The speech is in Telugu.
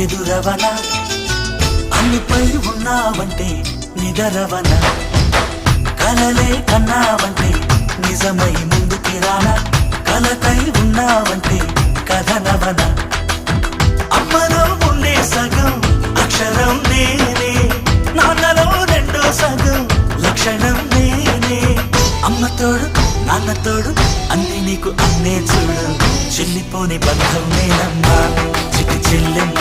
ఎదురవనా అన్నిపై ఉన్నావంటే నిదరవనా కలలే కన్నావంటే నిజమై ముందుకి రానా కలతై ఉన్నావంటే కథనవనా అమ్మలో ఉండే సగం అక్షరం నేనే నాన్నలో రెండో సగం లక్షణం నేనే అమ్మ తోడు నాన్న తోడు అన్ని నీకు అన్నే చూడు చెల్లిపోని బంధం నేనమ్మా చిట్టి చెల్లెమ్మ